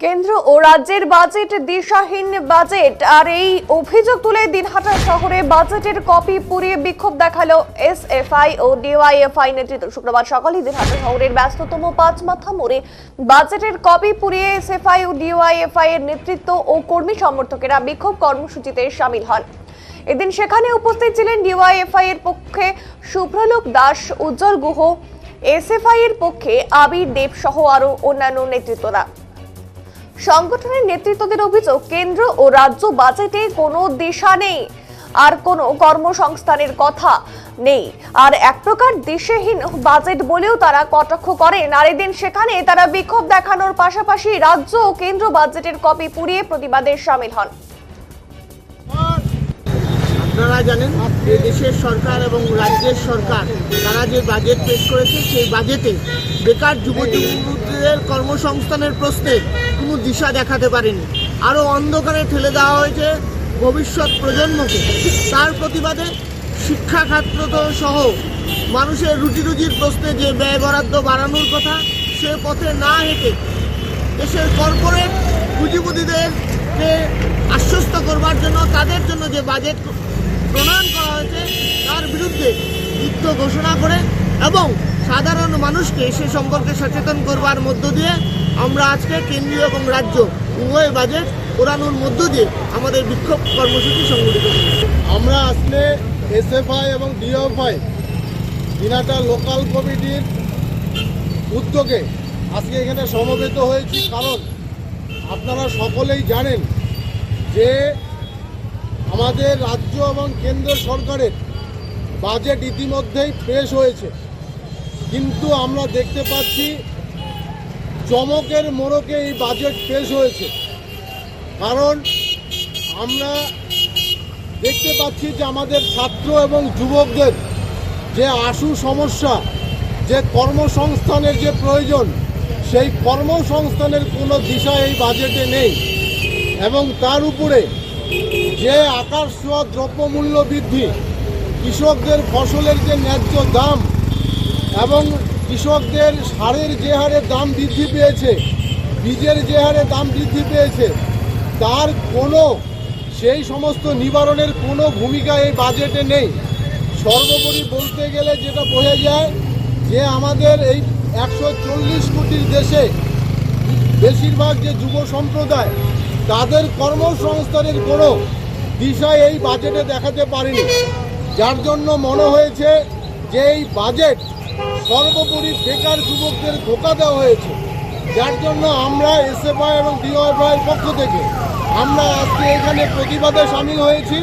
কেন্দ্র ও রাজ্যের budget দিশাহীন budget আর এই অভিযোগ তুলে দিনহাটা শহরে বাজেটের কপি পুড়িয়ে বিক্ষোভ দেখালো এসএফআই ও ডিওয়াইএফআই নেতৃত্ব। শুক্রবার সকালে দিনহাটা শহরের ব্যস্ততম পাঁচমাথা মোড়ে বাজেটের কপি পুড়িয়ে এসএফআই ও ডিওয়াইএফআই এর নেতৃত্ব ও কর্মী সমর্থকেরা বিক্ষোভ কর্মসূচিতে শামিল হন। এদিন সেখানে উপস্থিত ছিলেন ডিওয়াইএফআই এর পক্ষে শুভ্রলোক দাস, উজ্জ্বল গুহ, এসএফআই এর পক্ষে আবির দেব সহ আরো অন্যান্য নেতৃত্বরা। সংগঠনের নেতৃত্বদের অভিযোগ, কেন্দ্র ও রাজ্য বাজেটে কোনো দিশা নেই আর কোনো কর্মসংস্থানের কথা নেই, আর এক প্রকার দিশাহীন বাজেট বলেও তারা কটাক্ষ করেন। আর এদিন সেখানে তারা বিক্ষোভ দেখানোর পাশাপাশি রাজ্য ও কেন্দ্র বাজেটের কপি পুড়িয়ে প্রতিবাদে শামিল হন। আপনারা জানেন যে দেশের সরকার এবং রাজ্যের সরকার তারা যে বাজেট পেশ করেছে সেই বাজেটে বেকার যুবকদের কর্মসংস্থানের প্রশ্নে কোনো দিশা দেখাতে পারেনি। আরও অন্ধকারে ঠেলে দেওয়া হয়েছে ভবিষ্যৎ প্রজন্মকে। তার প্রতিবাদে শিক্ষা খাত সহ মানুষের রুজির প্রশ্নে যে ব্যয় বরাদ্দ বাড়ানোর কথা, সে পথে না হেঁটে দেশের কর্পোরেট পুঁজিপতিদেরকে আশ্বস্ত করবার জন্য তাদের জন্য যে বাজেট প্রণয়ন করা হয়েছে তার বিরুদ্ধে যুদ্ধ ঘোষণা করে এবং সাধারণ মানুষকে সে সম্পর্কে সচেতন করবার মধ্য দিয়ে আমরা আজকে কেন্দ্রীয় এবং রাজ্য উভয় বাজেট পোড়ানোর মধ্য দিয়ে আমাদের বিক্ষোভ কর্মসূচি সংগঠিত করেছি। আমরা আসলে এসএফআই এবং ডিওএফআই দিনহাটা লোকাল কমিটির উদ্যোগে আজকে এখানে সমবেত হয়েছি, কারণ আপনারা সকলেই জানেন যে আমাদের রাজ্য এবং কেন্দ্র সরকারের বাজেট ইতিমধ্যেই পেশ হয়েছে, কিন্তু আমরা দেখতে পাচ্ছি চমকের মোড়কে এই বাজেট পেশ হয়েছে। কারণ আমরা দেখতে পাচ্ছি যে আমাদের ছাত্র এবং যুবকদের যে আশু সমস্যা, যে কর্মসংস্থানের যে প্রয়োজন, সেই কর্মসংস্থানের কোনো দিশা এই বাজেটে নেই। এবং তার উপরে যে আকাশ ছোঁয়া দ্রব্যমূল্য বৃদ্ধি, কৃষকদের ফসলের যে ন্যায্য দাম এবং কৃষকদের সারের যে হারে দাম বৃদ্ধি পেয়েছে, বীজের যে হারে দাম বৃদ্ধি পেয়েছে, তার কোনো সেই সমস্ত নিবারণের কোনো ভূমিকা এই বাজেটে নেই। সর্বোপরি বলতে গেলে যেটা বোঝা যায় যে আমাদের এই 140 কোটির দেশে বেশিরভাগ যে যুব সম্প্রদায়, তাদের কর্মসংস্থানের কোনো দিশা এই বাজেটে দেখাতে পারেনি, যার জন্য মনে হয়েছে যে এই বাজেট সর্বোপরি বেকার যুবকদের ধোঁকা দেওয়া হয়েছে। যার জন্য আমরা এসএফআই এবং ডিওএফআই এর পক্ষ থেকে আমরা আজকে এখানে প্রতিবাদে শামিল হয়েছি।